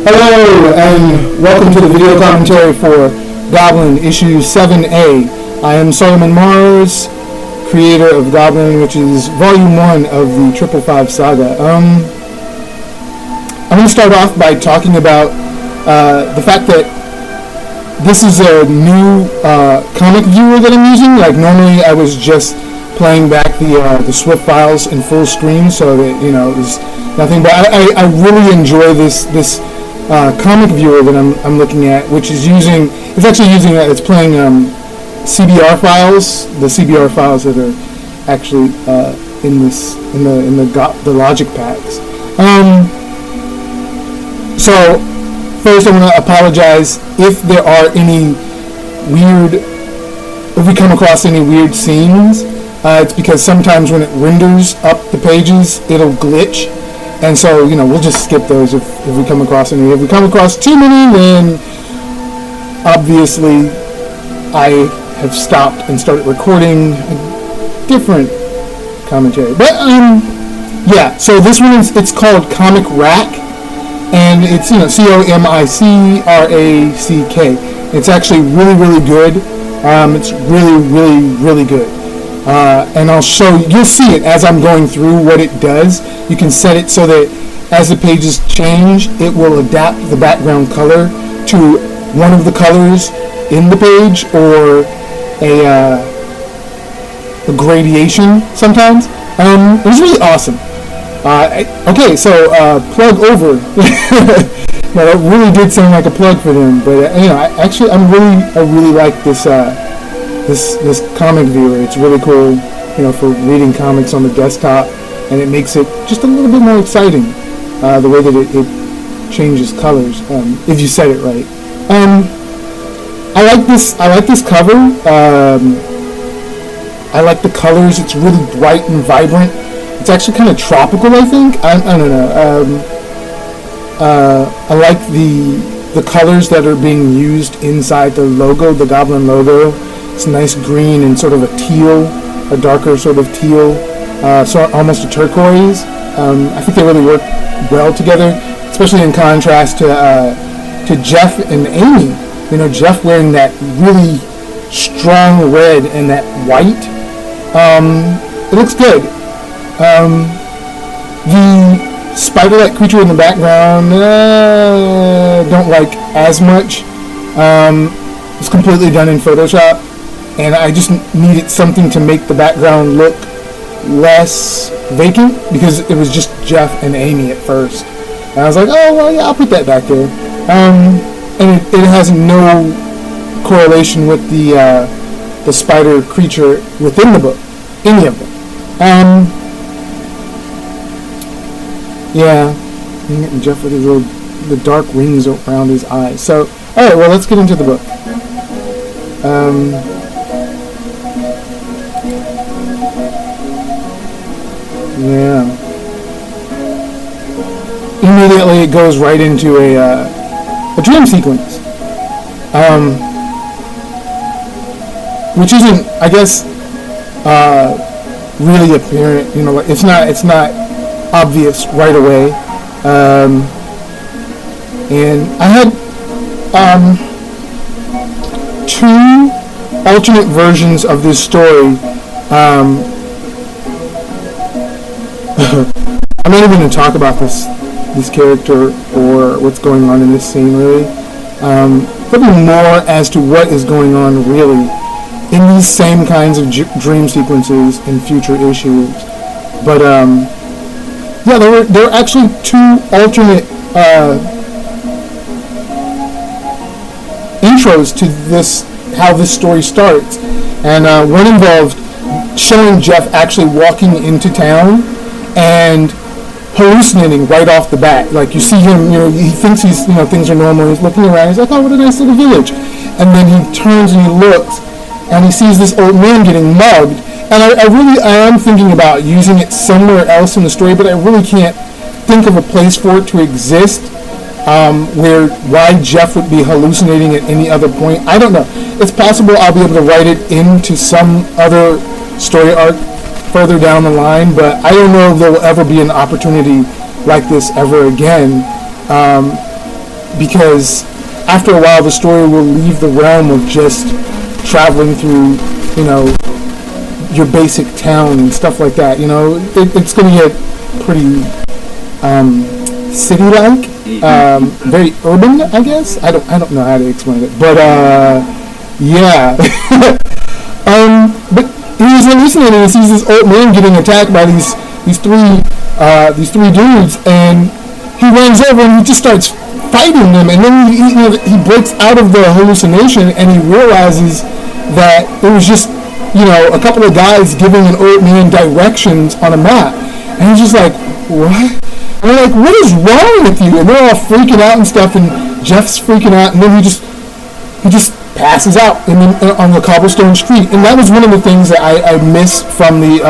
Hello, and welcome to the video commentary for Goblyn, issue 7A. I am Solomon Mars, creator of Goblyn, which is volume 1 of the 555 saga. I'm going to start off by talking about the fact that this is a new comic viewer that I'm using. Like, normally I was just playing back the Swift files in full screen, so that, you know, it was nothing. But I really enjoy this comic viewer that I'm looking at, which is it's playing CBR files, the CBR files that are actually in the logic packs. So first I want to apologize if there are if we come across any weird scenes. It's because sometimes when it renders up the pages, it'll glitch. And so, you know, we'll just skip those if we come across any. If we come across too many, then obviously I have stopped and started recording a different commentary. But, yeah, so this one it's called Comic Rack, and it's, you know, COMICRACK. It's actually really, really good. It's really, really, really good. And you'll see it as I'm going through what it does. You can set it so that as the pages change, it will adapt the background color to one of the colors in the page, or a gradation sometimes. It was really awesome. Okay, so plug over. No, it really did sound like a plug for them, but you know, I really like this this comic viewer. It's really cool, you know, for reading comics on the desktop, and it makes it just a little bit more exciting, the way that it changes colors, if you set it right. I like this cover. I like the colors. It's really bright and vibrant. It's actually kind of tropical, I think. I don't know. I like the colors that are being used inside the logo, the Goblyn logo. It's a nice green and sort of a teal, a darker sort of teal, so almost a turquoise. I think they really work well together, especially in contrast to Jeff and Amy. You know, Jeff wearing that really strong red and that white. It looks good. The spider-like creature in the background, don't like as much. It's completely done in Photoshop, and I just needed something to make the background look less vacant, because it was just Jeff and Amy at first. And I was like, oh, well, yeah, I'll put that back there. And it has no correlation with the spider creature within the book, any of them. Yeah, and Jeff with the dark rings around his eyes. So, all right, well, let's get into the book. Yeah. Immediately, it goes right into a dream sequence, which isn't, I guess, really apparent. You know, it's not obvious right away. And I had two alternate versions of this story. I'm not even going to talk about this character or what's going on in this scene, really. Probably more as to what is going on, really, in these same kinds of dream sequences in future issues. But, yeah, there were actually two alternate intros to how this story starts. And one involved showing Jeff actually walking into town and hallucinating right off the bat. Like, you see him, you know, he thinks things are normal. He's looking around. He's like, oh, what a nice little village. And then he turns and he looks, and he sees this old man getting mugged. And I am thinking about using it somewhere else in the story, but I really can't think of a place for it to exist, why Jeff would be hallucinating at any other point. I don't know. It's possible I'll be able to write it into some other story arc further down the line, but I don't know if there will ever be an opportunity like this ever again. because after a while the story will leave the realm of just traveling through, your basic town and stuff like that. It's going to get pretty city-like, very urban, I guess. I don't know how to explain it, but yeah. But he's hallucinating and sees this old man getting attacked by these three dudes, and he runs over and he just starts fighting them, and then he breaks out of the hallucination and he realizes that it was just a couple of guys giving an old man directions on a map, and he's just like, what? And they're like, what is wrong with you? And they're all freaking out and stuff, and Jeff's freaking out, and then he just passes out on the cobblestone street. And that was one of the things that I missed from the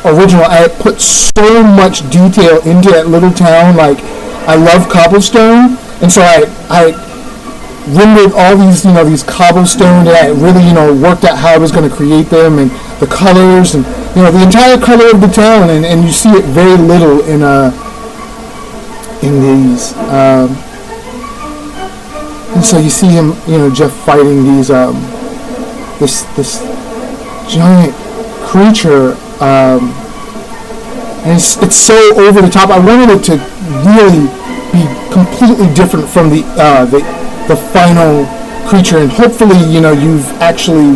original. I had put so much detail into that little town. Like, I love cobblestone, and so I rendered all these these cobblestone, and I really worked out how I was going to create them, and the colors, and the entire color of the town, and you see it very little in these. And so you see him, Jeff fighting these this giant creature, and it's so over the top. I wanted it to really be completely different from the final creature, and hopefully you've actually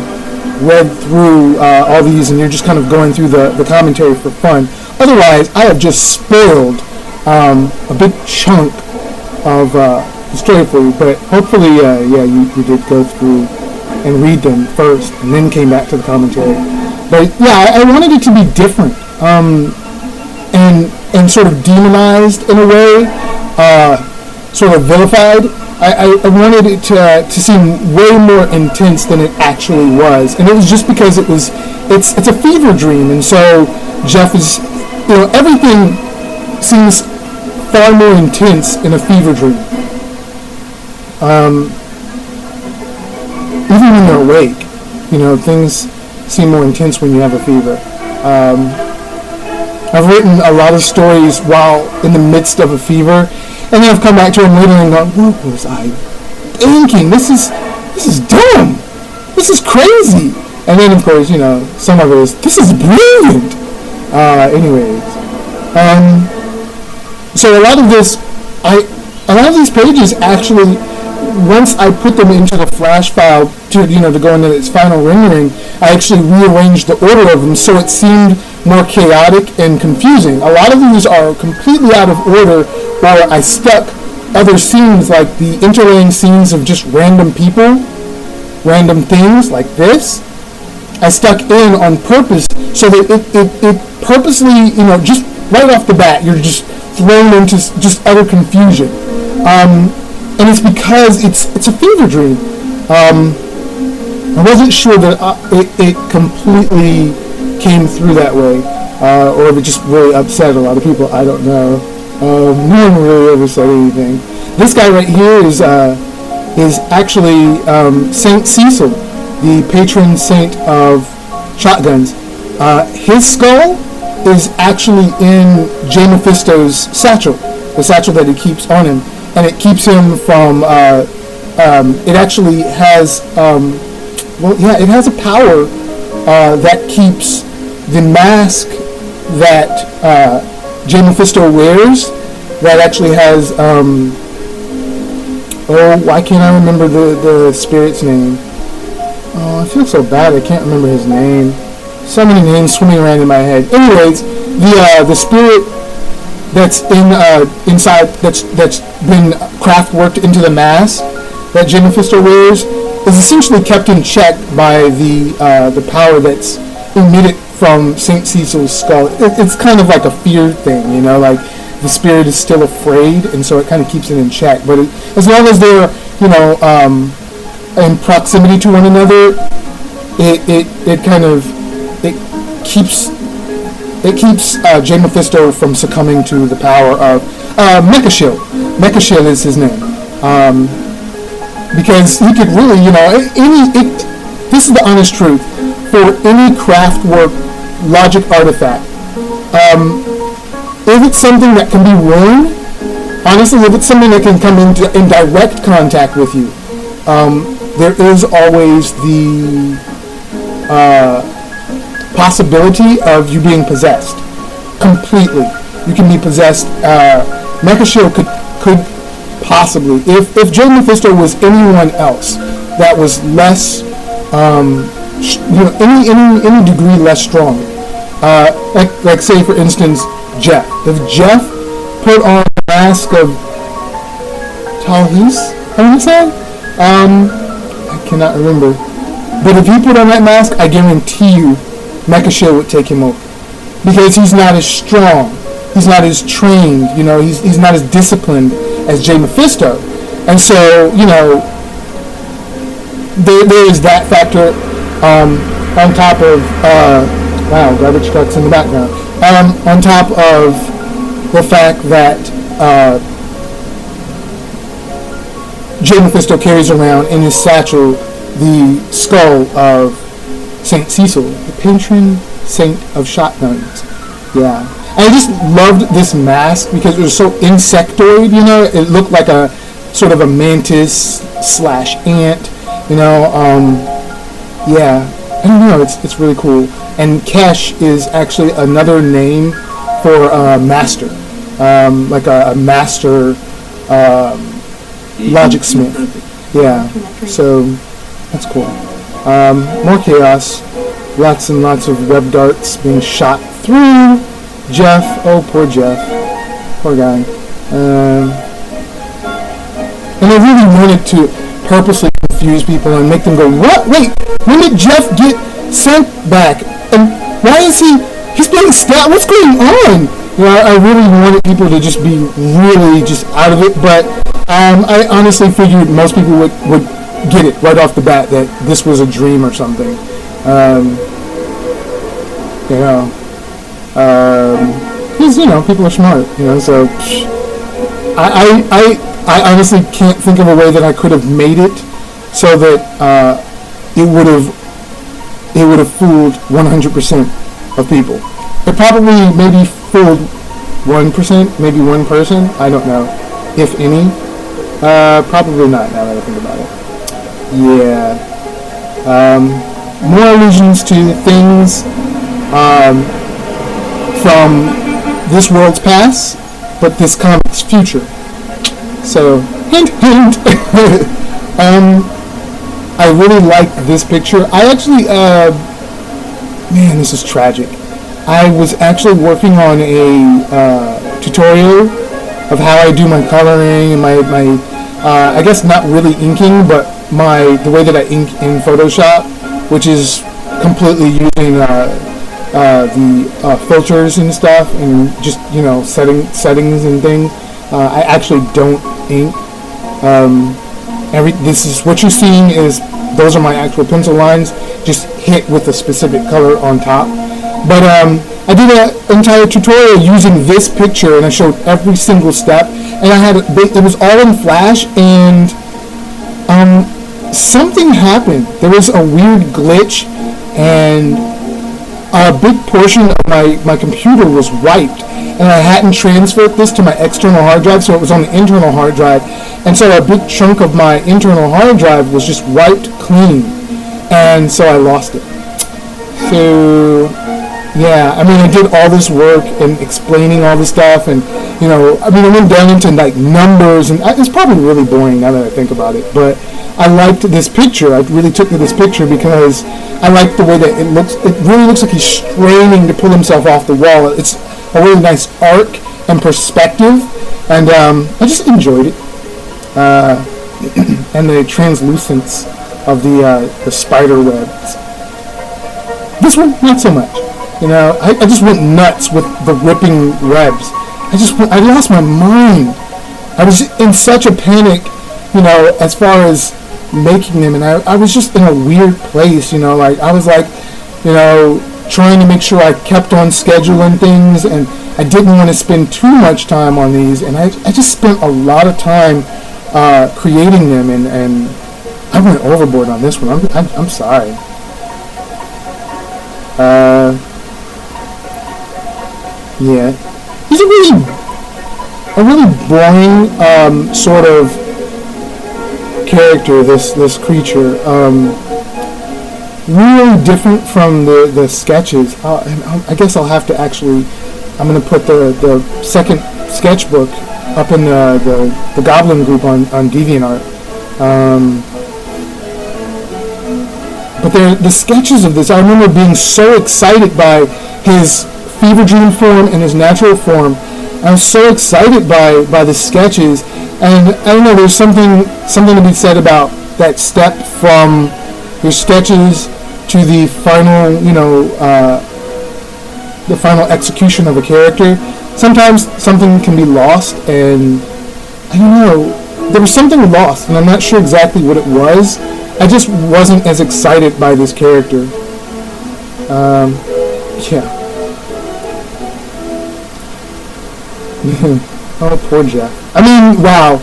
read through all these and you're just kind of going through the commentary for fun. Otherwise, I have just spoiled a big chunk of the story for you, but hopefully you did go through and read them first and then came back to the commentary. But yeah, I wanted it to be different, and sort of demonized in a way, sort of vilified. I wanted it to seem way more intense than it actually was, and it was just because it's a fever dream, and so Jeff is, everything seems far more intense in a fever dream. Even when you're awake, things seem more intense when you have a fever. I've written a lot of stories while in the midst of a fever, and then I've come back to them later and gone, what was I thinking? This is dumb. This is crazy. And then, of course, some of it is, this is brilliant. So a lot of these pages actually, once I put them into the flash file to go into its final rendering, I actually rearranged the order of them so it seemed more chaotic and confusing. A lot of these are completely out of order, where I stuck other scenes, like the interlaying scenes of just random people, random things like this. I stuck in on purpose so that it purposely, just right off the bat, you're just thrown into just utter confusion. And it's because it's a fever dream. I wasn't sure that it completely came through that way, or if it just really upset a lot of people. I don't know. No one really ever said anything. This guy right here is actually Saint Cecil, the patron saint of shotguns. His skull is actually in J. Mephisto's satchel, the satchel that he keeps on him, and it keeps him from. It actually has. It has a power that keeps the mask that J. Mephisto wears. That actually has. Why can't I remember the spirit's name? Oh, I feel so bad. I can't remember his name. So many names swimming around in my head. Anyways, the spirit that's inside that's been craft worked into the mask that J. Mephisto wears is essentially kept in check by the power that's emitted from Saint Cecil's skull. It's kind of like a fear thing, like the spirit is still afraid, and so it kind of keeps it in check. But as long as they're in proximity to one another, it keeps J. Mephisto from succumbing to the power of Mekashil. Mekashil is his name. Because he could really, this is the honest truth, for any craftwork logic artifact, if it's something that can be worn, honestly, if it's something that can come in direct contact with you, there is always the possibility of you being possessed completely. You can be possessed. Mecha Shield could possibly, if Jay Mephisto was anyone else that was less, any degree less strong, like say for instance Jeff. If Jeff put on a mask of Talhis, I want to say, I cannot remember, but if he put on that mask, I guarantee you, Mecha Shield would take him over because he's not as strong. He's not as trained, he's not as disciplined as Jay Mephisto. And so, there is that factor on top of, wow, garbage trucks in the background. On top of the fact that Jay Mephisto carries around in his satchel the skull of Saint Cecil, the patron saint of shotguns. Yeah. I just loved this mask because it was so insectoid, It looked like a sort of a mantis / ant, Yeah, I don't know. It's really cool. And Kesh is actually another name for master, like a master logic smith. Yeah. So that's cool. More chaos. Lots and lots of web darts being shot through Jeff. Oh, poor Jeff. Poor guy. And I really wanted to purposely confuse people and make them go, what? Wait, when did Jeff get sent back? And why is he's being stabbed? What's going on? I really wanted people to just be really just out of it, but I honestly figured most people would get it right off the bat that this was a dream or something. Because people are smart, so I honestly can't think of a way that I could have made it so that it would have fooled 100% of people. It probably maybe fooled 1%, maybe one person, I don't know, if any. Probably not, now that I think about it. Yeah. More allusions to things from this world's past, but this comic's future. So, hint, hint. I really like this picture. I actually, man, this is tragic. I was actually working on a tutorial of how I do my coloring and my I guess not really inking, but the way that I ink in Photoshop, which is completely using the filters and stuff, and just settings and things. I actually don't ink. This is what you're seeing is those are my actual pencil lines, just hit with a specific color on top. But I did an entire tutorial using this picture, and I showed every single step, and it was all in Flash, and something happened. There was a weird glitch, and a big portion of my computer was wiped, and I hadn't transferred this to my external hard drive, so it was on the internal hard drive, and so a big chunk of my internal hard drive was just wiped clean, and so I lost it. So yeah, I did all this work and explaining all this stuff, and I went down into like numbers, and it's probably really boring now that I think about it, but I liked this picture. I really took to this picture because I liked the way that it looks. It really looks like he's straining to pull himself off the wall. It's a really nice arc and perspective, and I just enjoyed it. And the translucence of the spider webs. This one, not so much. I just went nuts with the ripping webs. I lost my mind. I was in such a panic, as far as making them, and I was just in a weird place, I was like, trying to make sure I kept on schedule and things, and I didn't want to spend too much time on these, and I just spent a lot of time creating them, and I went overboard on this one. I'm sorry. Yeah, he's a really a really boring sort of character. This creature, really different from the sketches. I guess I'll have to actually. I'm going to put the second sketchbook up in the Goblin group on DeviantArt. But the sketches of this, I remember being so excited by his fever dream form and his natural form. I was so excited by the sketches, and I don't know. There's something to be said about that step from your sketches to the final, the final execution of a character. Sometimes something can be lost, and I don't know. There was something lost, and I'm not sure exactly what it was. I just wasn't as excited by this character. Yeah. Oh, poor Jeff. I mean, wow.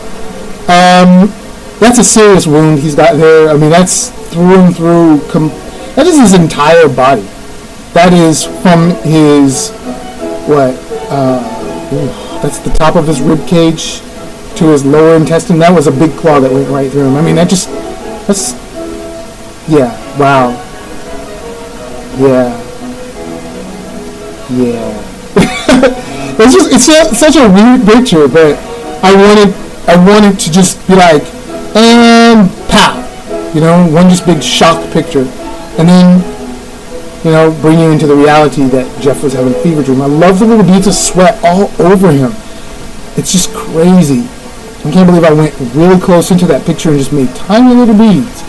That's a serious wound he's got there. I mean, that's through and through. That is his entire body. That is from his, that's the top of his rib cage to his lower intestine. That was a big claw that went right through him. I mean, that's, yeah, wow. Yeah. It's such a weird picture, but I wanted to just be like, and pow, one just big shock picture, and then, bring you into the reality that Jeff was having a fever dream. I love the little beads of sweat all over him. It's just crazy. I can't believe I went really close into that picture and just made tiny little beads.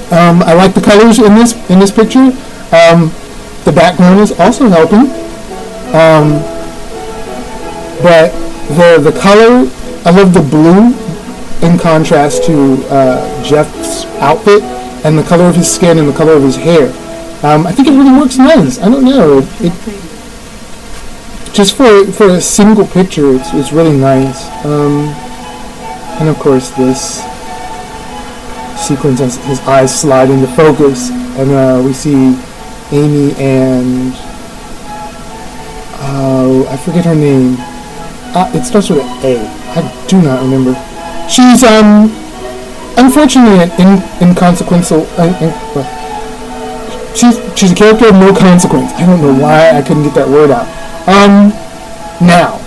I like the colors in this picture. The background is also helping. But the color, I love the blue in contrast to Jeff's outfit, and the color of his skin and the color of his hair. I think it really works nice. I don't know. It just for a single picture, it's really nice. And of course this sequence as his eyes slide into focus, and we see Amy and I forget her name. It starts with an A. I do not remember. She's unfortunately an inconsequential. She's a character of no consequence. I don't know why I couldn't get that word out. Now,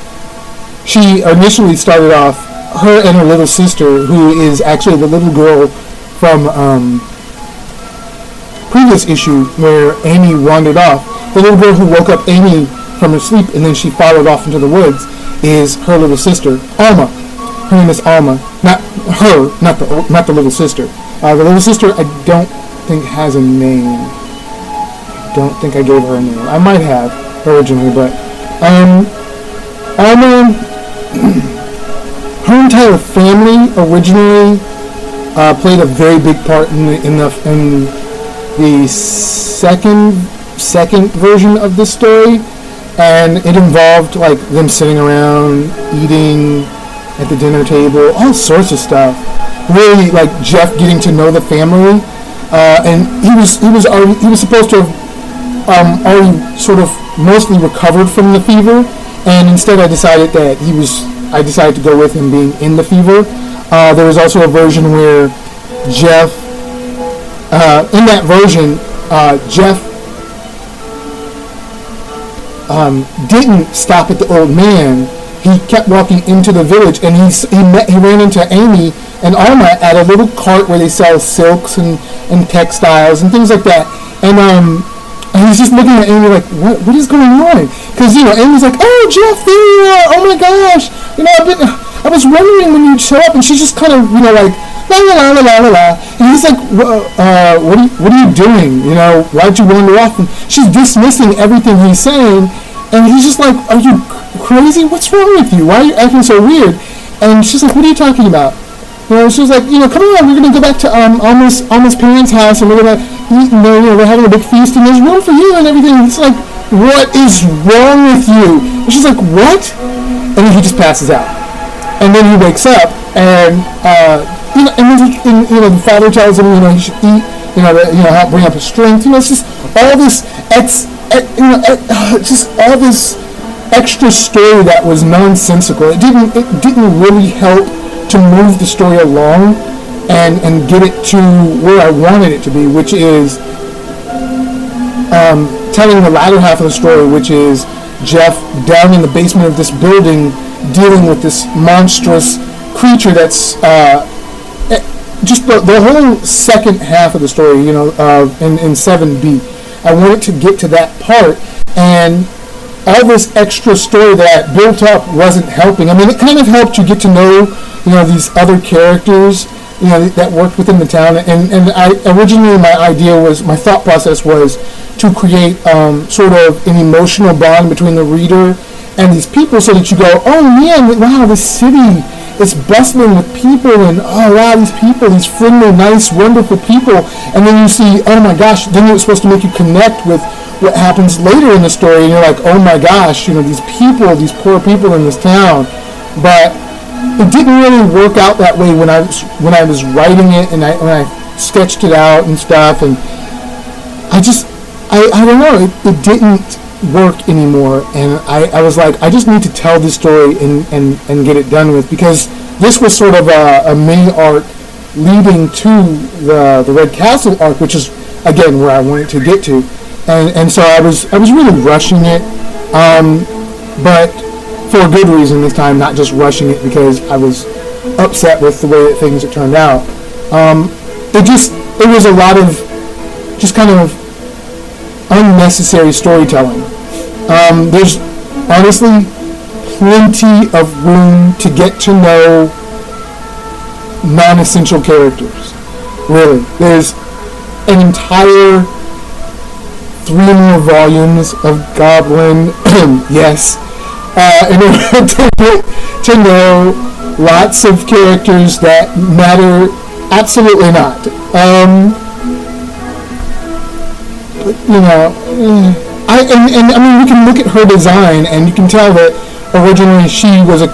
she initially started off, her and her little sister, who is actually the little girl from previous issue where Amy wandered off. The little girl who woke up Amy from her sleep and then she followed off into the woods is her little sister, Alma. Her name is Alma. Not the little sister. The little sister I don't think has a name. I don't think I gave her a name. I might have originally, but Alma, her entire family originally played a very big part in the second version of this story, and it involved like them sitting around eating at the dinner table, all sorts of stuff. Really, like Jeff getting to know the family, and he was supposed to have already sort of mostly recovered from the fever, and instead I decided to go with him being in the fever. There was also a version where Jeff, in that version, Jeff didn't stop at the old man. He kept walking into the village, and he ran into Amy and Alma at a little cart where they sell silks and textiles and things like that. And he's just looking at Amy like, what is going on? Because Amy's like, oh Jeff, there you are! Oh my gosh! I was wondering when you'd show up, and she's just kind of like la la la la la la. And he's like, what are you doing? Why'd you wander off? And she's dismissing everything he's saying, and he's just like, are you crazy? What's wrong with you? Why are you acting so weird? And she's like, what are you talking about? She was like, come on, we're gonna go back to Alma's parents' house, and we're gonna eat, and we're having a big feast, and there's room for you and everything. It's like, what is wrong with you? And she's like, what? And then he just passes out, and then he wakes up, and and then the father tells him, he should eat, help bring up his strength. It's just all this, just all this extra story that was nonsensical. It didn't really help to move the story along and get it to where I wanted it to be, which is telling the latter half of the story, which is Jeff down in the basement of this building dealing with this monstrous creature that's just the whole second half of the story, in 7B. I wanted to get to that part, and all this extra story that built up wasn't helping. I mean, it kind of helped you get to know, these other characters, that worked within the town. And I originally, my thought process was to create sort of an emotional bond between the reader and these people, so that you go, oh man, wow, this city is bustling with people, and oh wow, these people, these friendly, nice, wonderful people. And then you see, oh my gosh, then it's supposed to make you connect with what happens later in the story, and you're like, oh my gosh, these people, these poor people in this town. But it didn't really work out that way when I was writing it, and when I sketched it out and stuff, and I don't know, it didn't work anymore, and I was like, I just need to tell this story and get it done with, because this was sort of a mini arc leading to the Red Castle arc, which is again where I wanted to get to, and so I was really rushing it, but for a good reason this time, not just rushing it because I was upset with the way that things had turned out. It was a lot of just kind of unnecessary storytelling. There's honestly plenty of room to get to know non-essential characters. Really, there's an entire 3 more volumes of Goblyn. Yes, in order to get to know lots of characters that matter absolutely not. I mean, we can look at her design, and you can tell that originally she was a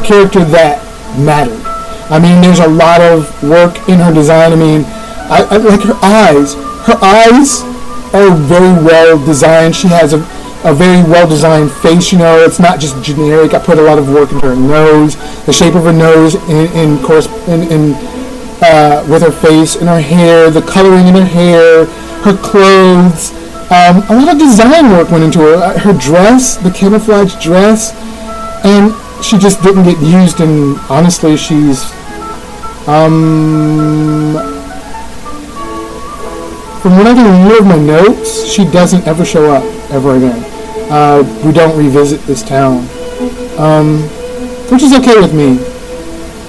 character that mattered. I mean, there's a lot of work in her design. I mean, I like her eyes. Her eyes are very well designed. She has a very well designed face. It's not just generic. I put a lot of work into her nose, the shape of her nose, with her face and her hair, the coloring in her hair, her clothes. A lot of design work went into her dress, the camouflage dress, and she just didn't get used. And honestly, she's from what I can remember of my notes, she doesn't ever show up ever again. We don't revisit this town, which is okay with me,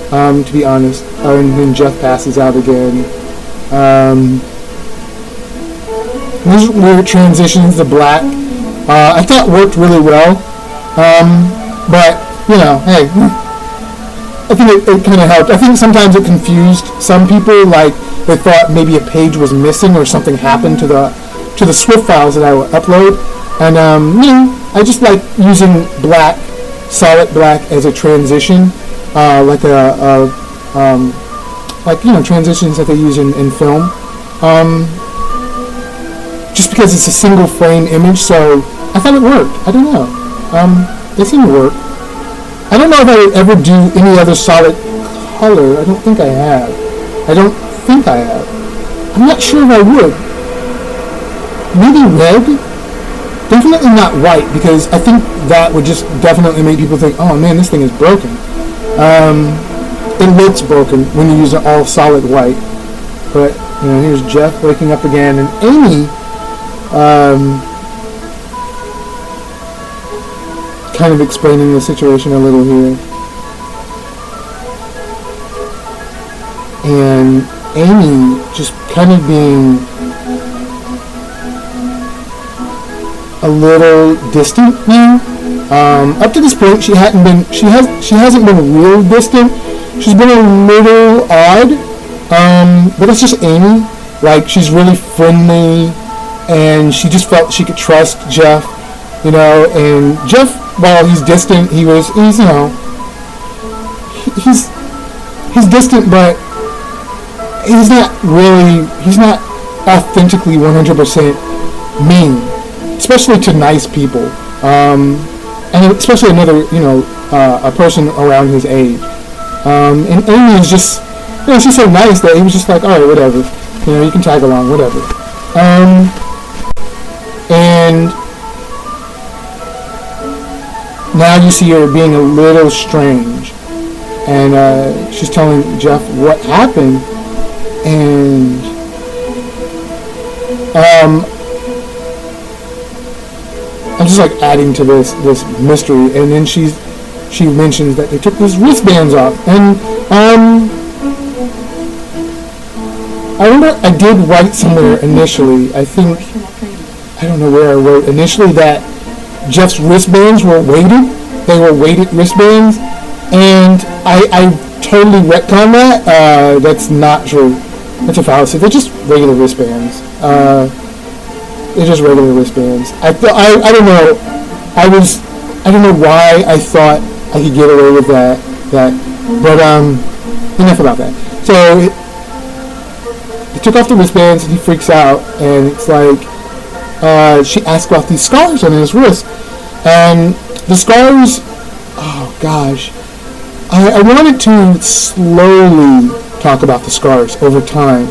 to be honest. And then Jeff passes out again. These weird transitions to black, I thought worked really well, but hey, I think it kind of helped. I think sometimes it confused some people, like they thought maybe a page was missing or something happened to the Swift files that I would upload, and I just like using black, solid black as a transition, like transitions that they use in film. Just because it's a single frame image, so I thought it worked. I don't know. It seemed to work. I don't know if I would ever do any other solid color. I don't think I have. I'm not sure if I would. Maybe red? Definitely not white, because I think that would just definitely make people think, oh man, this thing is broken. It looks broken when you use an all solid white. But, here's Jeff waking up again, and Amy kind of explaining the situation a little here. And Amy just kind of being a little distant now. Up to this point, she hasn't been real distant. She's been a little odd, but it's just Amy. Like, she's really friendly, and she just felt she could trust Jeff, and Jeff, while he's distant, he's distant, but he's not authentically 100% mean, especially to nice people. and especially another, a person around his age. And Amy is just, she's so nice that he was just like, all right, whatever, you can tag along, whatever. And now you see her being a little strange, and she's telling Jeff what happened, and I'm just like adding to this mystery, and then she mentions that they took his wristbands off, and I remember I did write somewhere initially, I don't know where I wrote initially, that Jeff's wristbands were weighted. They were weighted wristbands, and I totally retconned that. That's not true. That's a fallacy. They're just regular wristbands. They're just regular wristbands. I don't know. I don't know why I thought I could get away with that. But enough about that. So he took off the wristbands and he freaks out, and it's like she asks about these scars on his wrist, and the scars. Oh gosh, I wanted to slowly talk about the scars over time.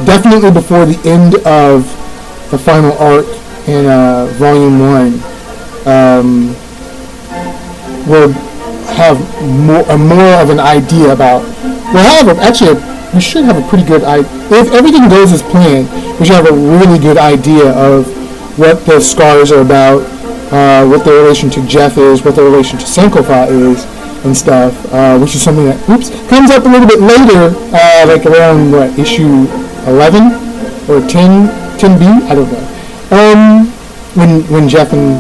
Definitely before the end of the final arc in Volume 1, we'll have more of an idea about. We should have a pretty good idea. If everything goes as planned, we should have a really good idea of what the scars are about, what their relation to Jeff is, what their relation to Sankofa is, and stuff, which is something that comes up a little bit later, like around issue 11 or 10B, I don't know. When Jeff and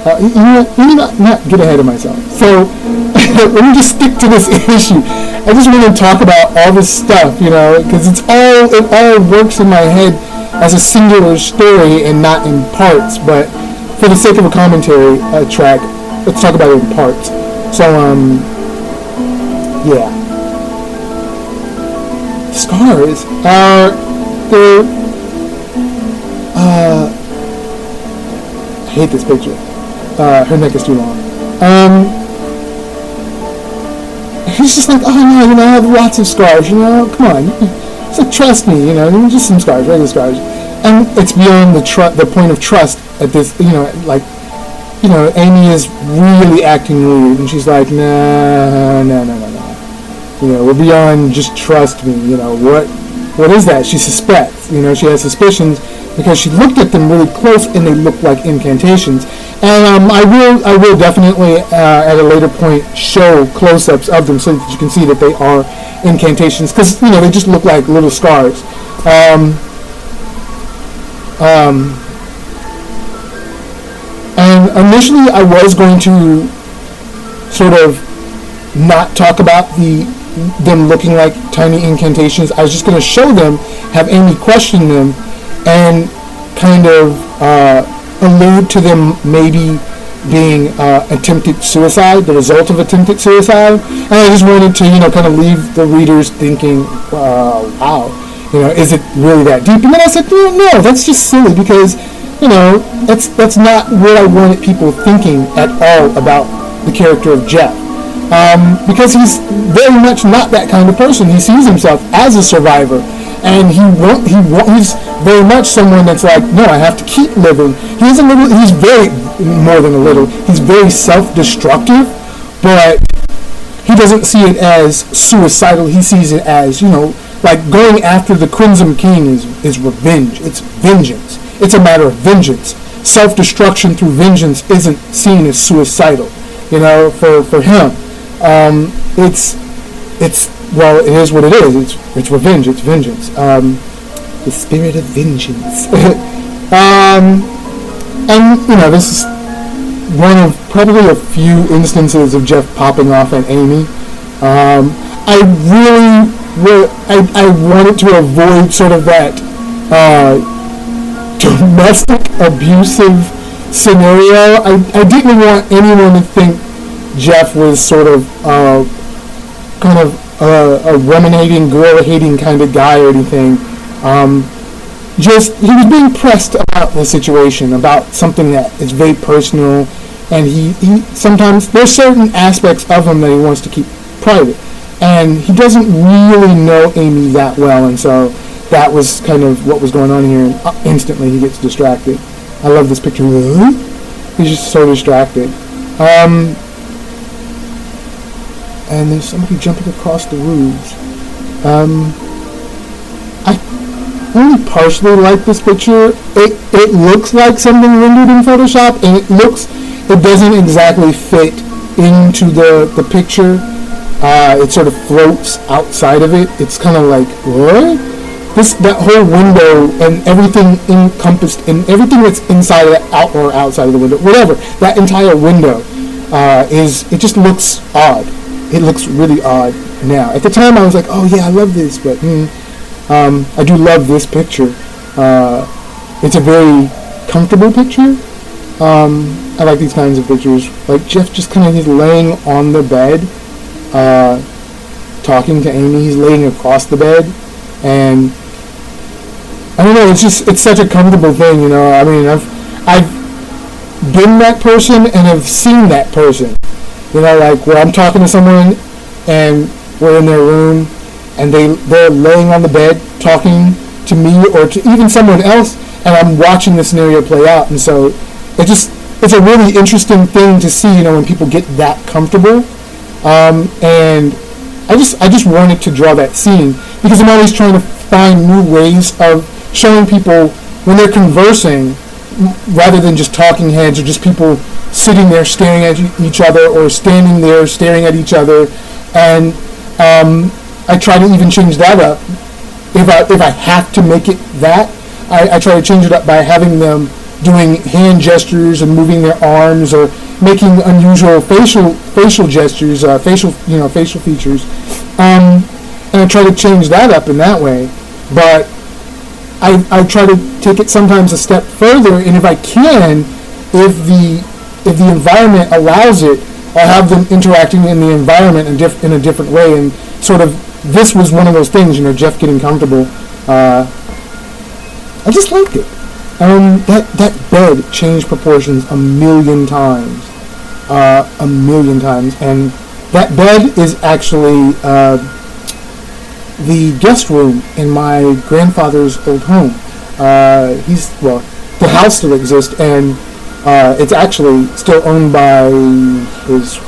let me not get ahead of myself. So let me just stick to this issue. I just want to talk about all this stuff, because it all works in my head as a singular story and not in parts. But for the sake of a commentary track, let's talk about it in parts. So yeah, scars are I hate this picture. Her neck is too long. He's just like, oh no, I have lots of scars, come on. It's like, trust me, just some scars, regular scars. And it's beyond the point of trust at this, Amy is really acting weird, and she's like, no. We're beyond just trust me, what is that? She suspects, she has suspicions, because she looked at them really close and they looked like incantations. And I will definitely at a later point show close-ups of them so that you can see that they are incantations, because they just look like little scars. And initially I was going to sort of not talk about them looking like tiny incantations. I was just going to show them, have Amy question them, and kind of allude to them maybe being attempted suicide, the result of attempted suicide. And I just wanted to, kind of leave the readers thinking, wow, is it really that deep? And then I said, no, that's just silly, because, that's not what I wanted people thinking at all about the character of Jeff. Because he's very much not that kind of person. He sees himself as a survivor, and he's very much someone that's like, no, I have to keep living. He's very, more than a little, he's very self-destructive, but he doesn't see it as suicidal. He sees it as, like going after the Crimson King is revenge. It's vengeance. It's a matter of vengeance. Self-destruction through vengeance isn't seen as suicidal, for him. Well, it is what it is. It's revenge. It's vengeance. The spirit of vengeance. And this is one of probably a few instances of Jeff popping off at Amy. I wanted to avoid sort of that domestic abusive scenario. I didn't want anyone to think Jeff was sort of kind of a ruminating, girl-hating kind of guy or anything. He was being pressed about the situation, about something that is very personal and he sometimes there's certain aspects of him that he wants to keep private, and he doesn't really know Amy that well, and so that was kind of what was going on here, and instantly he gets distracted. I love this picture. He's just so distracted. And there's somebody jumping across the roofs. I only partially like this picture. It looks like something rendered in Photoshop, and it doesn't exactly fit into the picture. It sort of floats outside of it. It's kind of like, what? That whole window and everything encompassed in everything that's inside of that outside of the window, whatever, that entire window it just looks odd. It looks really odd now. At the time I was like, oh yeah, I love this, but I do love this picture. It's a very comfortable picture. I like these kinds of pictures. Like Jeff just kind of, he's laying on the bed, talking to Amy. He's laying across the bed, and I don't know. It's such a comfortable thing, you know. I mean, I've been that person and have seen that person. You know, like where I'm talking to someone and we're in their room and they're laying on the bed talking to me or to even someone else, and I'm watching the scenario play out. And so it's a really interesting thing to see, you know, when people get that comfortable. And I just wanted to draw that scene because I'm always trying to find new ways of showing people when they're conversing, rather than just talking heads or just people sitting there staring at each other or standing there staring at each other. And I try to even change that up. If I have to make it that, I try to change it up by having them doing hand gestures and moving their arms or making unusual facial gestures, facial features. And I try to change that up in that way. But I try to take it sometimes a step further, and if I can, if the environment allows it, I'll have them interacting in the environment in a different way. And sort of, this was one of those things, you know, Jeff getting comfortable. I just liked it. That bed changed proportions a million times, and that bed is actually the guest room in my grandfather's old home. The house still exists, and it's actually still owned by his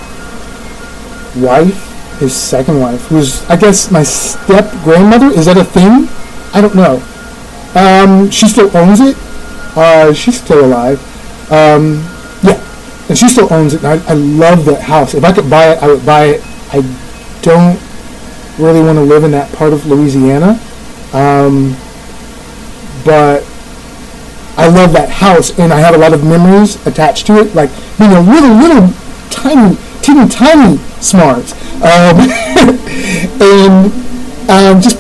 wife, his second wife, who's, I guess, my step-grandmother. Is that a thing? I don't know. She still owns it. She's still alive. Yeah, and she still owns it, and I love that house. If I could buy it, I would buy it. I don't really want to live in that part of Louisiana, but I love that house, and I have a lot of memories attached to it, like being a little tiny smart, and just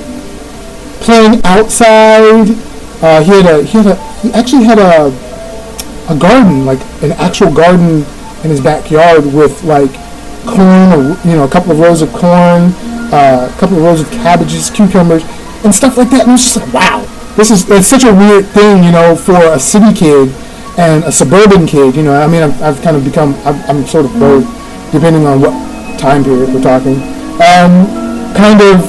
playing outside. He actually had a garden, like an actual garden in his backyard with like corn, or a couple of rows of corn, a couple of rows of cabbages, cucumbers, and stuff like that. And it was just like, wow, it's such a weird thing, for a city kid and a suburban kid. I mean, I've kind of become, I'm sort of both, depending on what time period we're talking. Kind of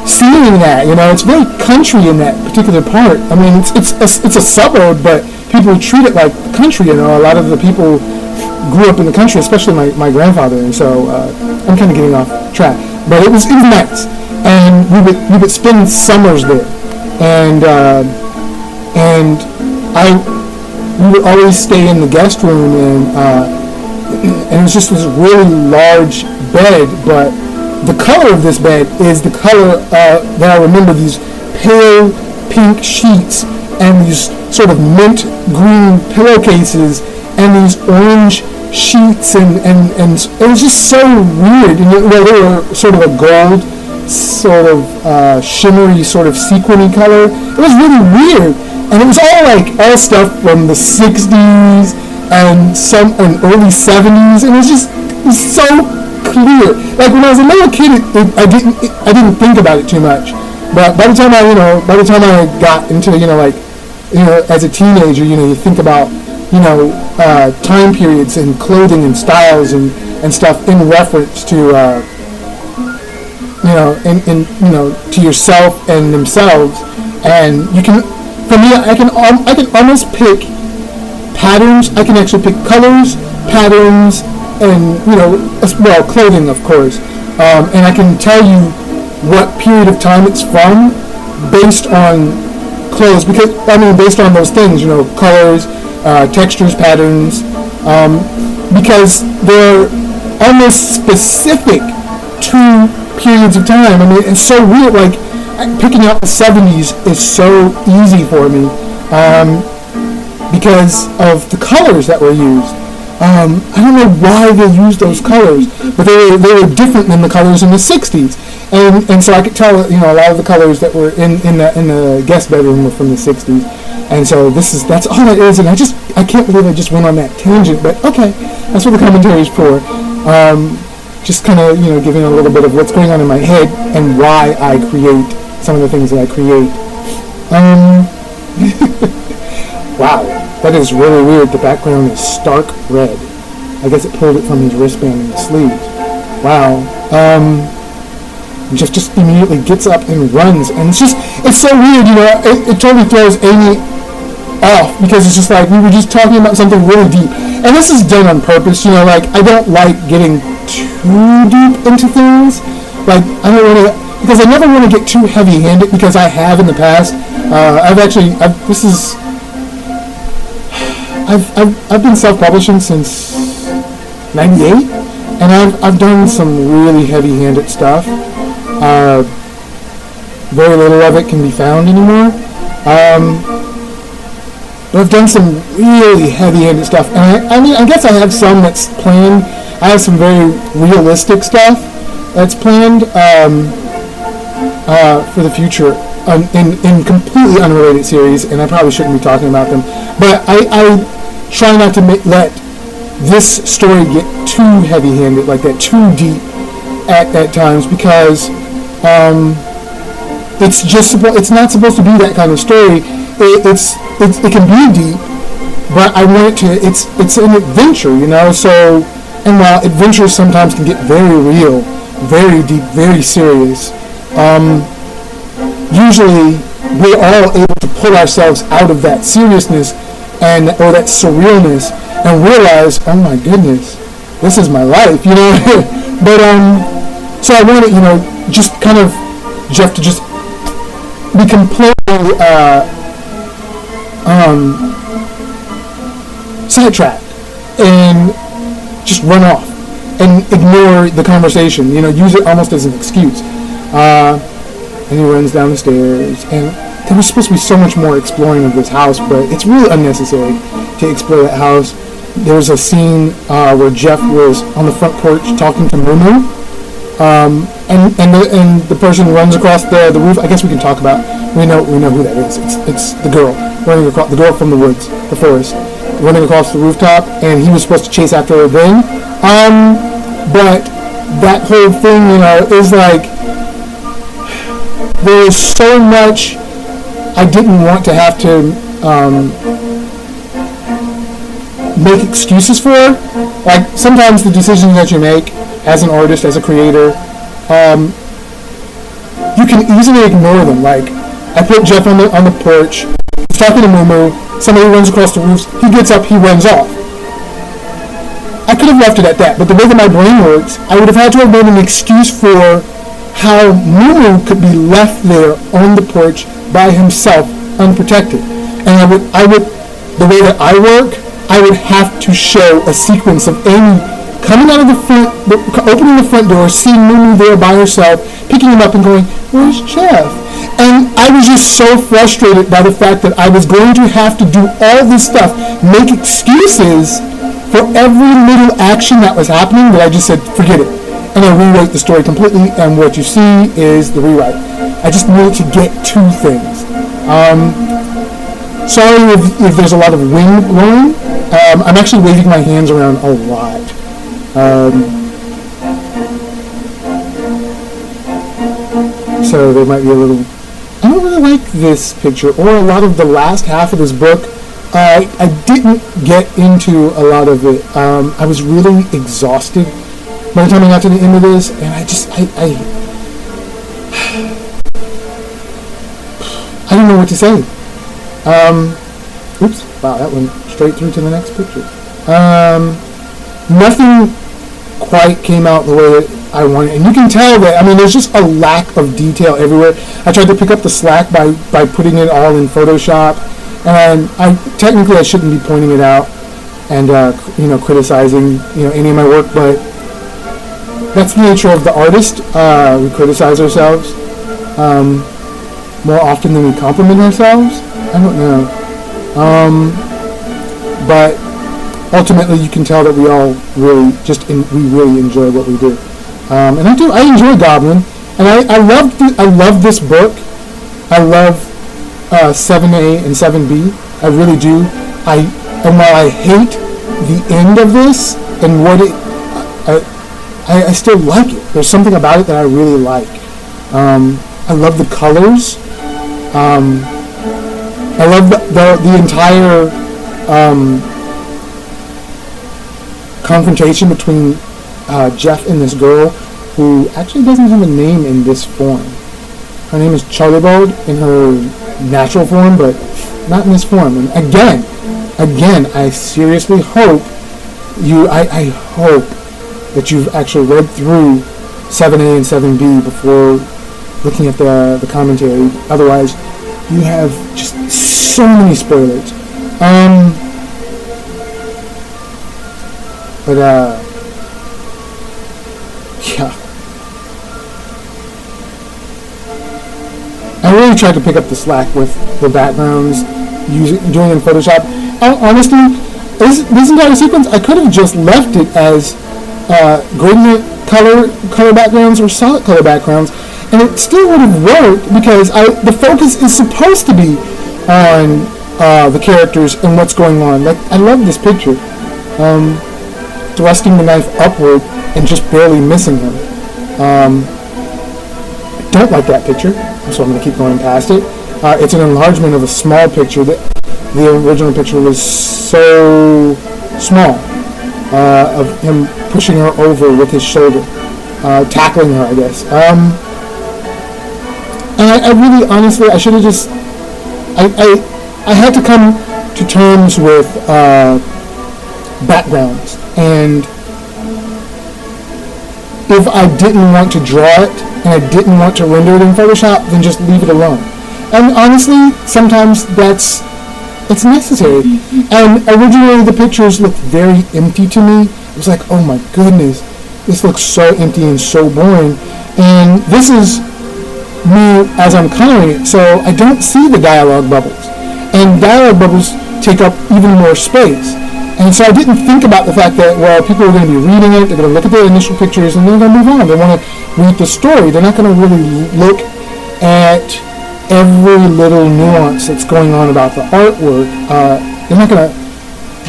seeing that, it's very country in that particular part. I mean, it's a suburb, but people treat it like country. A lot of the people grew up in the country, especially my grandfather, and so I'm kind of getting off track. But it was nice, and we would spend summers there, and we would always stay in the guest room, and it was just this really large bed. But the color of this bed is the color that I remember, these pale pink sheets and these sort of mint green pillowcases and these orange sheets, and it was just so weird. And they were sort of a gold, sort of shimmery, sort of sequiny color. It was really weird, and it was all stuff from the 60s and early 70s, and it was so clear. Like when I was a little kid, I didn't think about it too much, but by the time I got into as a teenager, you think about time periods and clothing and styles and stuff in reference to to yourself and themselves. And you can, for me, I can almost pick patterns. I can actually pick colors, patterns, and clothing, of course. And I can tell you what period of time it's from based on clothes, based on those things, colors, textures, patterns, because they're almost specific to periods of time. I mean, it's so weird. Like, picking out the 70s is so easy for me because of the colors that were used. I don't know why they used those colors, but they were different than the colors in the 60s. And so I could tell, a lot of the colors that were in the guest bedroom were from the 60s. And so that's all it is. And I can't believe I just went on that tangent, but okay, that's what the commentary is for. Just kind of, giving a little bit of what's going on in my head and why I create some of the things that I create. Wow, that is really weird. The background is stark red. I guess it pulled it from his wristband and his sleeves. Wow. Jeff just immediately gets up and runs, and it's so weird, it totally throws Amy off, because it's just like, we were just talking about something really deep, and this is done on purpose, I don't like getting too deep into things, I don't want to, because I never want to get too heavy-handed, because I have in the past. I've been self-publishing since '98, and I've done some really heavy-handed stuff. Very little of it can be found anymore. But I've done some really heavy-handed stuff, and I guess I have some that's planned. I have some very realistic stuff that's planned for the future in completely unrelated series, and I probably shouldn't be talking about them. But I try not to let this story get too heavy-handed, like that, too deep at times, because it's not supposed to be that kind of story. It can be deep, but I want it to. It's an adventure, So, and while adventures sometimes can get very real, very deep, very serious, usually we're all able to pull ourselves out of that seriousness or that surrealness and realize, oh my goodness, this is my life, But so I wanted, just kind of Jeff to just be completely sidetracked and just run off and ignore the conversation, use it almost as an excuse. And he runs down the stairs, and there was supposed to be so much more exploring of this house, but it's really unnecessary to explore that house. There was a scene where Jeff was on the front porch talking to Mumu, and the person runs across the roof. I guess we can talk about. We know who that is. It's the girl running across, the girl from the woods, the forest, running across the rooftop, and he was supposed to chase after her then. But that whole thing, is like, there is so much I didn't want to have to make excuses for. Like, sometimes the decisions that you make as an artist, as a creator, you can easily ignore them. Like, I put Jeff on the porch, he's talking to Mumu, somebody runs across the roof, he gets up, he runs off. I could have left it at that, but the way that my brain works, I would have had to have made an excuse for how Mumu could be left there on the porch by himself, unprotected. And I would, the way that I work, I would have to show a sequence of Amy coming out of the front, opening the front door, seeing Mumu there by herself, picking him up and going, "Where's Jeff?" And I was just so frustrated by the fact that I was going to have to do all this stuff, make excuses for every little action that was happening, that I just said, forget it. And I rewrote the story completely, and what you see is the rewrite. I just needed to get two things. Sorry if there's a lot of wind blowing. I'm actually waving my hands around a lot. So there might be a little... I don't really like this picture, or a lot of the last half of this book. I didn't get into a lot of it. I was really exhausted by the time I got to the end of this, and I don't know what to say. Oops, wow, that went straight through to the next picture. Nothing quite came out the way that I wanted, and you can tell that, I mean, there's just a lack of detail everywhere. I tried to pick up the slack by putting it all in Photoshop, and I shouldn't be pointing it out and criticizing any of my work, but that's the nature of the artist. We criticize ourselves more often than we compliment ourselves. I don't know, but ultimately you can tell that we all really we really enjoy what we do, and I enjoy Goblin, and I love this book. I love 7A and 7B. I really do. And while I hate the end of this and what I still like it. There's something about it that I really like. I love the colors. I love the entire confrontation between Jeff and this girl, who actually doesn't have a name in this form. Her name is Charlibald in her natural form, but not in this form. And again, I seriously hope I hope that you've actually read through 7A and 7B before looking at the commentary. Otherwise, you have just so many spoilers. Yeah. I really tried to pick up the slack with the backgrounds, doing it in Photoshop. Honestly, this entire sequence, I could have just left it as gradient color backgrounds or solid color backgrounds, and it still would have worked, because the focus is supposed to be on the characters and what's going on. Like, I love this picture, thrusting the knife upward and just barely missing him. I don't like that picture, so I'm going to keep going past it. It's an enlargement of a small picture. The original picture was so small, of him pushing her over with his shoulder, tackling her, I guess. And I really, honestly, I should have just, I had to come to terms with backgrounds, and if I didn't want to draw it, and I didn't want to render it in Photoshop, then just leave it alone. And honestly, sometimes it's necessary. And originally the pictures looked very empty to me. It was like, oh my goodness, this looks so empty and so boring. And this is me as I'm coloring it, so I don't see the dialogue bubbles. And dialogue bubbles take up even more space. And so I didn't think about the fact that, well, people are going to be reading it, they're going to look at the initial pictures, and they're going to move on. They want to read the story. They're not going to really look at every little nuance that's going on about the artwork. They're not going to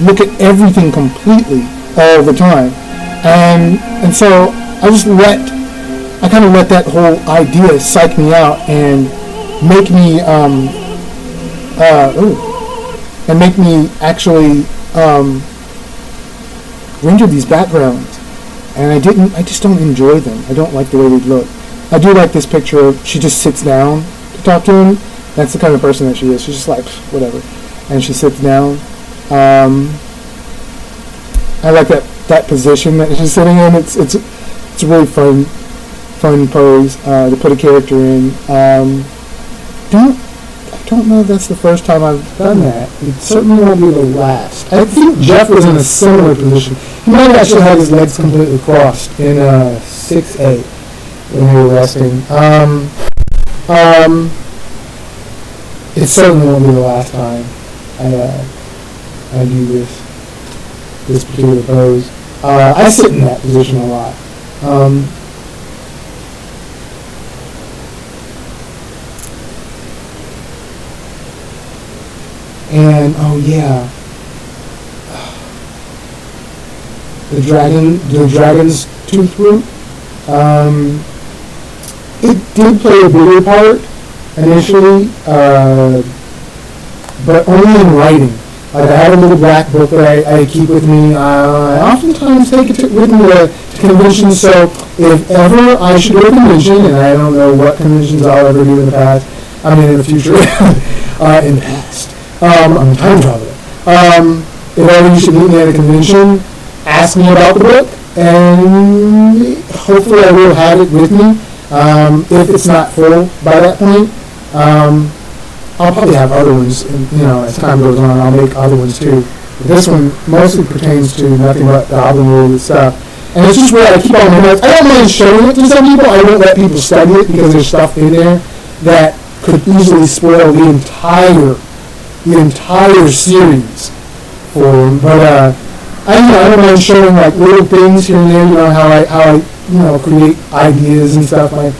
look at everything completely all the time. And so I kind of let that whole idea psych me out and make me, actually render these backgrounds, and I just don't enjoy them. I don't like the way they look. I do like this picture of, she just sits down to talk to him. That's the kind of person that she is. She's just like, whatever, and she sits down. I like that position that she's sitting in. It's a really fun pose to put a character in. I don't know if that's the first time I've done that. It certainly won't be the last. I think Jeff was in a similar position. He might have actually had his legs completely crossed in 6A when he was resting. It certainly won't be the last time I do this particular pose. I sit in that position a lot. And oh yeah, the dragon's tooth root. It did play a bigger part initially, but only in writing. Like I have a little black book that I keep with me. I oftentimes take it with me to conventions. So if ever I should go to a convention, and I don't know what conventions I'll ever do in the past, I mean in the future, in the past, I'm a time traveler. If ever you should meet me at a convention, ask me about the book, and hopefully I will have it with me. If it's not full by that point, I'll probably have other ones, and, as time goes on, I'll make other ones too. But this one mostly pertains to nothing but Goblin related stuff. And it's just where I keep all my notes. I don't mind showing it to some people. I won't let people study it because there's stuff in there that could easily spoil the entire series for them. But I don't mind showing like little things here and there. How I create ideas and stuff. Like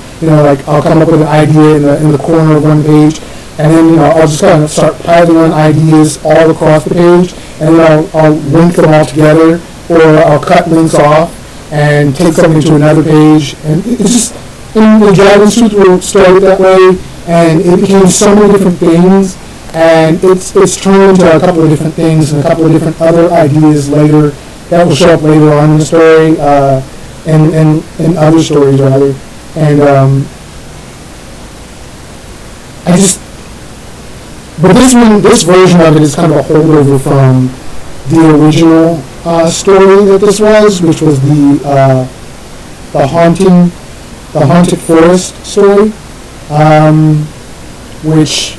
I'll come up with an idea in the corner of one page. And then, I'll just kind of start piling on ideas all across the page, and then I'll link them all together, or I'll cut links off and take something to another page. And it's just, and the Dragon Suit will start that way, and it became so many different things, and it's turned into a couple of different things and a couple of different other ideas later that will show up later on in the story, and other stories rather. And But this version of it is kind of a holdover from the original story that this was, which was the haunted forest story, which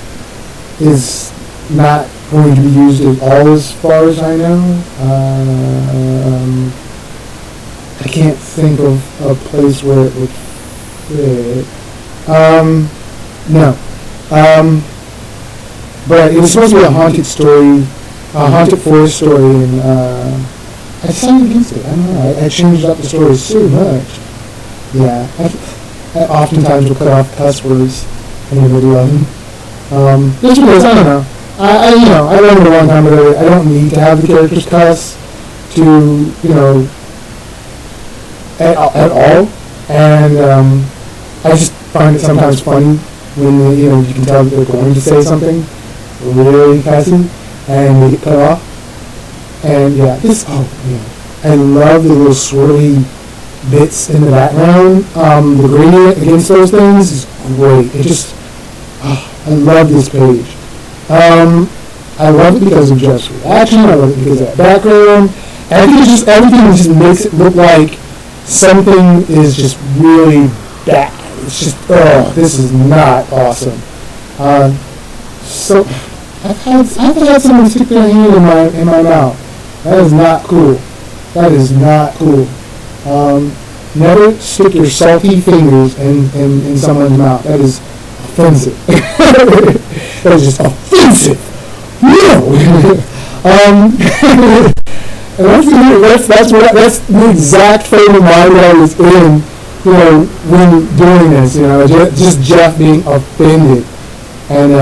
is not going to be used at all as far as I know. I can't think of a place where it would fit. No. But it was supposed to be a haunted story, a haunted forest story, and I decided against it. I don't know. I changed up the story so much. Yeah, I oftentimes will cut off cuss words in the middle of them. Just because, I don't know. I learned a long time ago I don't need to have the characters cuss to, at all. And I just find it sometimes funny when, you can tell that they're going to say something really cussy, and they get cut off. And I love the little swirly bits in the background. The gradient against those things is great. It just, I love this page. I love it because of Jeff's reaction. I love it because of that background. And I think it's just everything just makes it look like something is just really bad. It's just, this is not awesome. So I've had someone stick their hand in my mouth. That is not cool. That is not cool. Never stick your salty fingers in someone's mouth. That is offensive. That is just offensive. No. And that's the exact frame of mind that I was in, when doing this. Just Jeff being offended. And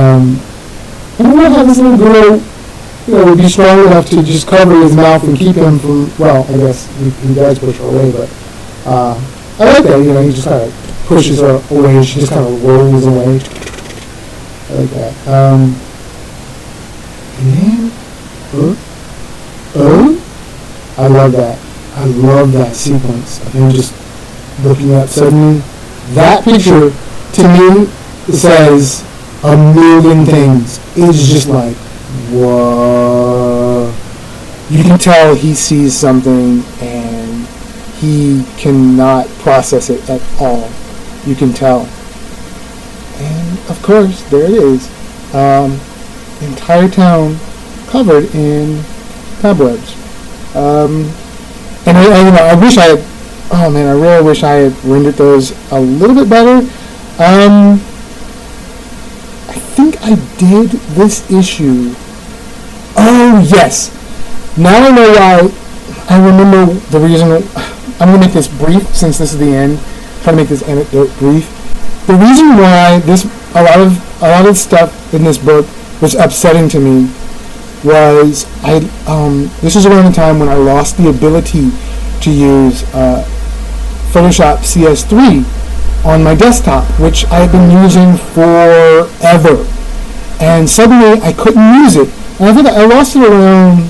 I don't know how this little girl, would be strong enough to just cover his mouth and keep him from, well, I guess he does push her away, but I like that, he just kind of pushes her away and she just kind of rolls away. I like that. And then, I love that. I love that sequence of him just looking up suddenly. That picture, to me, says a million things. It's just like, whoa. You can tell he sees something and he cannot process it at all. You can tell. And of course, there it is. The entire town covered in cobwebs. And I wish I had, I really wish I had rendered those a little bit better. I think I did this issue. Oh, yes. Now I know why. I remember the reason. I'm going to make this brief since this is the end. Try to make this anecdote brief. The reason why a lot of stuff in this book was upsetting to me was this was around the time when I lost the ability to use Photoshop CS3 on my desktop, which I had been using forever. And suddenly I couldn't use it. And I think I lost it around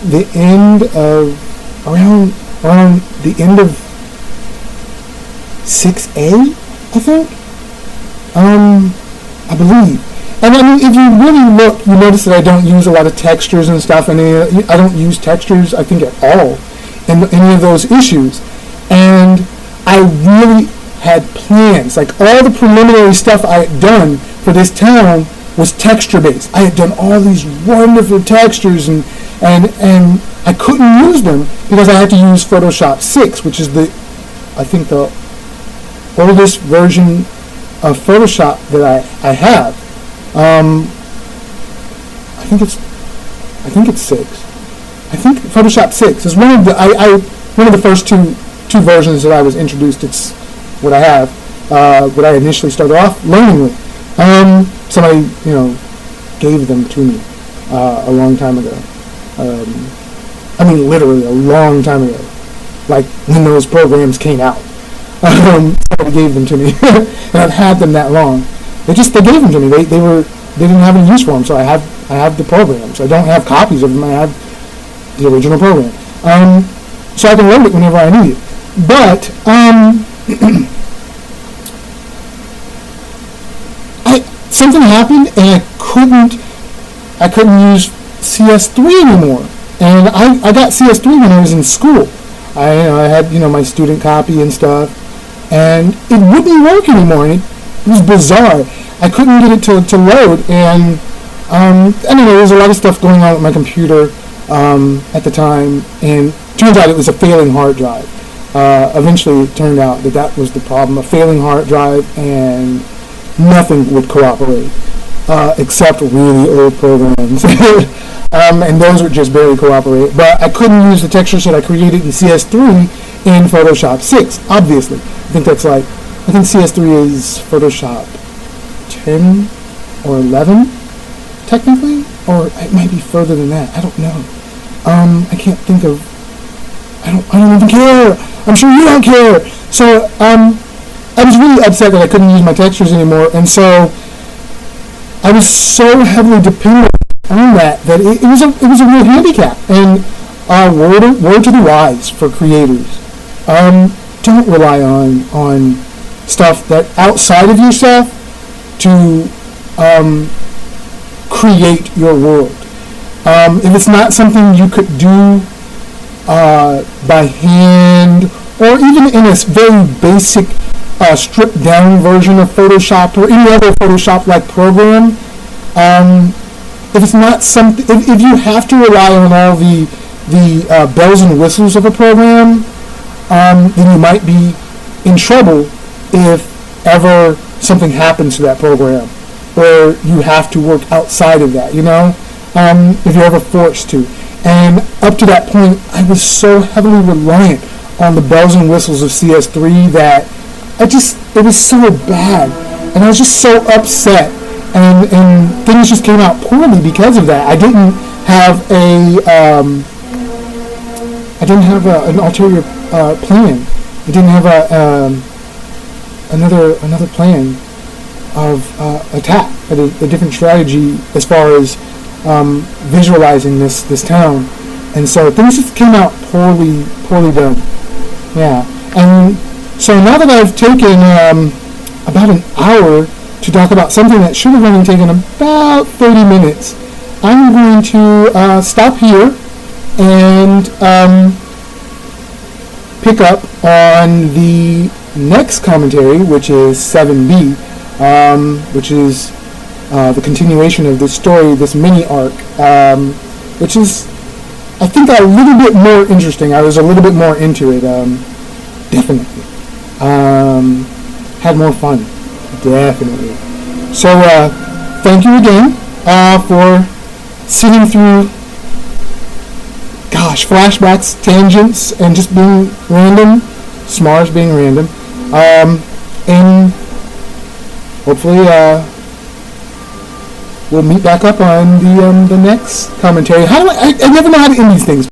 the end of around the end of 6A, I think. I believe. And I mean, if you really look, you notice that I don't use a lot of textures and stuff, and I don't use textures, I think, at all in any of those issues. And I really had plans. Like, all the preliminary stuff I had done for this town was texture-based. I had done all these wonderful textures, and I couldn't use them because I had to use Photoshop 6, which is the oldest version of Photoshop that I have. I think it's 6. I think Photoshop 6 is one of the first two versions that I was introduced. It's what I have, what I initially started off learning with. Somebody, gave them to me a long time ago. I mean, literally a long time ago, like when those programs came out. Somebody gave them to me, and I've had them that long. They gave them to me. They didn't have any use for them, so I have the programs. I don't have copies of them. I have the original program, so I can load it whenever I need it. But something happened, and I couldn't use CS3 anymore. And I got CS3 when I was in school. I had my student copy and stuff, and it wouldn't work anymore. And it was bizarre. I couldn't get it to load, and I don't know, there was a lot of stuff going on with my computer at the time, and turns out it was a failing hard drive. Eventually it turned out that was the problem, a failing hard drive, and nothing would cooperate except really old programs. And those would just barely cooperate. But I couldn't use the textures that I created in CS3 in Photoshop 6, obviously. I think CS3 is Photoshop 10 or 11, technically? Or it might be further than that. I don't know. I can't think of... I don't even care! I'm sure you don't care! So, I was really upset that I couldn't use my textures anymore, and so I was so heavily dependent on that it was a real handicap. And word to the wise for creators: don't rely on stuff that outside of yourself to create your world. If it's not something you could do by hand, or even in a very basic stripped down version of Photoshop or any other Photoshop-like program, if it's not something, if you have to rely on all the bells and whistles of a program, then you might be in trouble if ever something happens to that program, or you have to work outside of that, if you're ever forced to. And up to that point, I was so heavily reliant on the bells and whistles of CS3 that it was so bad, and I was just so upset, and things just came out poorly because of that. I didn't have an ulterior plan. I didn't have another plan of attack, a different strategy as far as visualizing this town, and so things just came out poorly done. Yeah, and so now that I've taken about an hour to talk about something that should have only taken about 30 minutes, I'm going to stop here and pick up on the next commentary, which is 7B, which is the continuation of this story, this mini arc, which is, I think, a little bit more interesting. I was a little bit more into it, definitely. Had more fun, definitely. So, thank you again for sitting through, flashbacks, tangents, and just being random, Smars being random, and hopefully we'll meet back up on the next commentary. I never know how to end these things.